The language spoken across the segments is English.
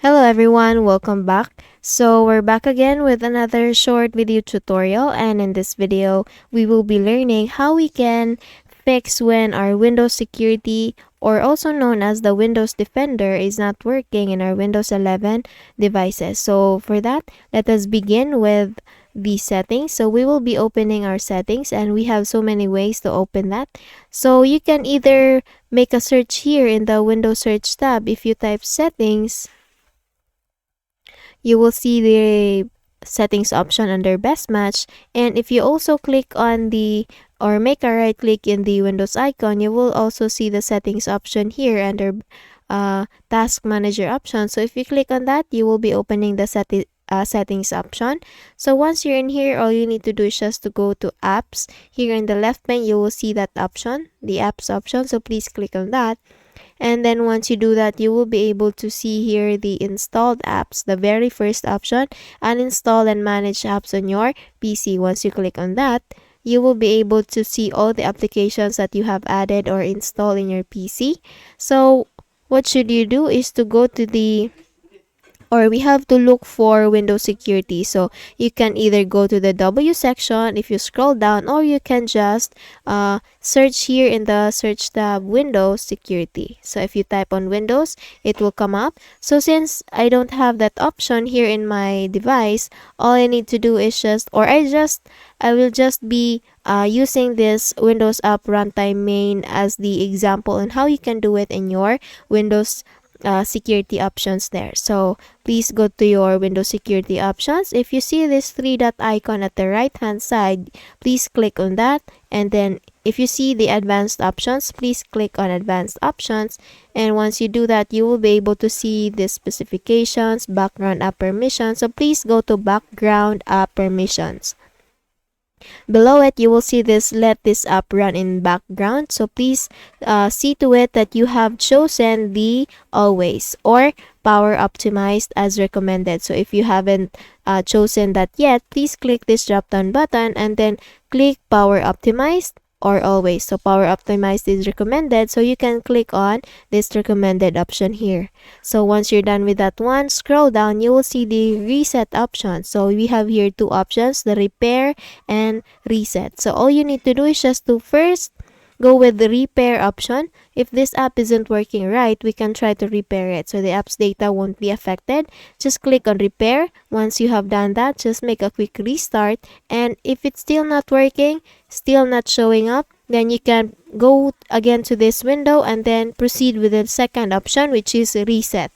Hello everyone, welcome back. So we're back again with another short video tutorial, and in this video we will be learning how we can fix when our Windows security, or also known as the Windows Defender, is not working in our Windows 11 devices. So for that, let us begin with the settings. So we will be opening our settings, and we have so many ways to open that. So you can either make a search here in the Windows search tab. If you type settings, you will see the settings option under best match, and if you also click on the or make a right click in the Windows icon, you will also see the settings option here under task manager option. So if you click on that, you will be opening the settings option. So once you're in here, all you need to do is just to go to apps. Here in the left pane, you will see that option, the apps option, so please click on that. And then once you do that, you will be able to see here the installed apps, the very first option, uninstall and manage apps on your PC. Once you click on that, you will be able to see all the applications that you have added or installed in your PC. So what should you do is to go to we have to look for Windows security. So you can either go to the W section if you scroll down, or you can just search here in the search tab Windows security. So if you type on Windows, it will come up. So since I don't have that option here in my device, all I need to do is I will just be using this Windows app runtime main as the example on how you can do it in your Windows security options there. So please go to your Windows security options. If you see this three dot icon at the right hand side, please click on that, and then if you see the advanced options, please click on advanced options. And once you do that, you will be able to see the specifications, background app permissions. So please go to background app permissions. Below it, you will see this let this app run in background. So please see to it that you have chosen the always or power optimized as recommended. So if you haven't chosen that yet, please click this drop down button and then click power optimized or always. So power optimized is recommended, so you can click on this recommended option here. So once you're done with that one, scroll down, you will see the reset option. So we have here two options, the repair and reset. So all you need to do is just to first go with the repair option. If this app isn't working right, we can try to repair it so the app's data won't be affected. Just click on repair. Once you have done that, just make a quick restart, and if it's still not working, still not showing up, then you can go again to this window and then proceed with the second option, which is reset.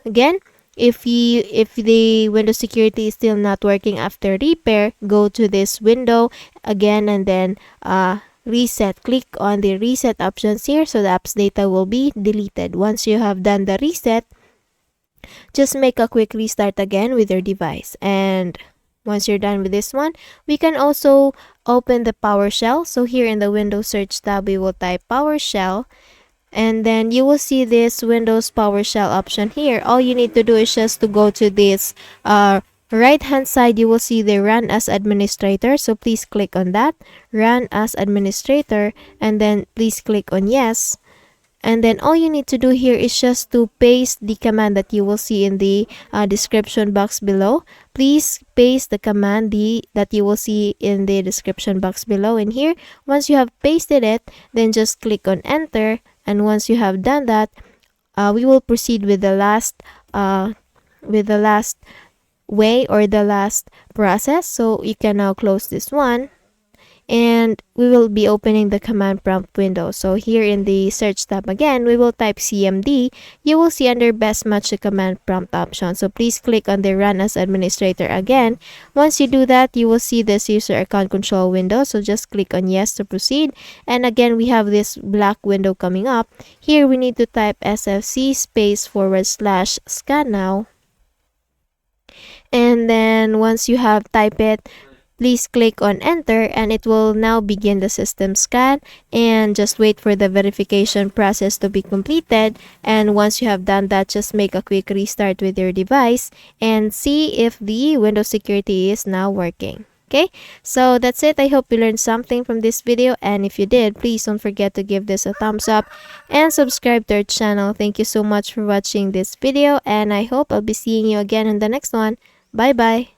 Again, if the Windows security is still not working after repair, go to this window again and then reset. Click on the reset options here so the app's data will be deleted. Once you have done the reset, just make a quick restart again with your device. And once you're done with this one, we can also open the PowerShell. So here in the Windows search tab, we will type PowerShell, and then you will see this Windows PowerShell option here. All you need to do is just to go to this right hand side, you will see the run as administrator. So please click on that, run as administrator, and then please click on yes. And then all you need to do here is just to paste the command that you will see in the description box below. Please paste the command that you will see in the description box below in here. Once you have pasted it, then just click on enter. And once you have done that, we will proceed with the last way or the last process. So you can now close this one, and we will be opening the command prompt window. So here in the search tab again, we will type cmd. You will see under best match the command prompt option. So please click on the run as administrator again. Once you do that, you will see this user account control window. So just click on yes to proceed. And again, we have this black window coming up. Here we need to type sfc /scannow. And then once you have typed it, please click on enter, and it will now begin the system scan, and just wait for the verification process to be completed. And once you have done that, just make a quick restart with your device and see if the Windows security is now working. Okay, so that's it. I hope you learned something from this video, and if you did, please don't forget to give this a thumbs up and subscribe to our channel. Thank you so much for watching this video, and I hope I'll be seeing you again in the next one. Bye bye.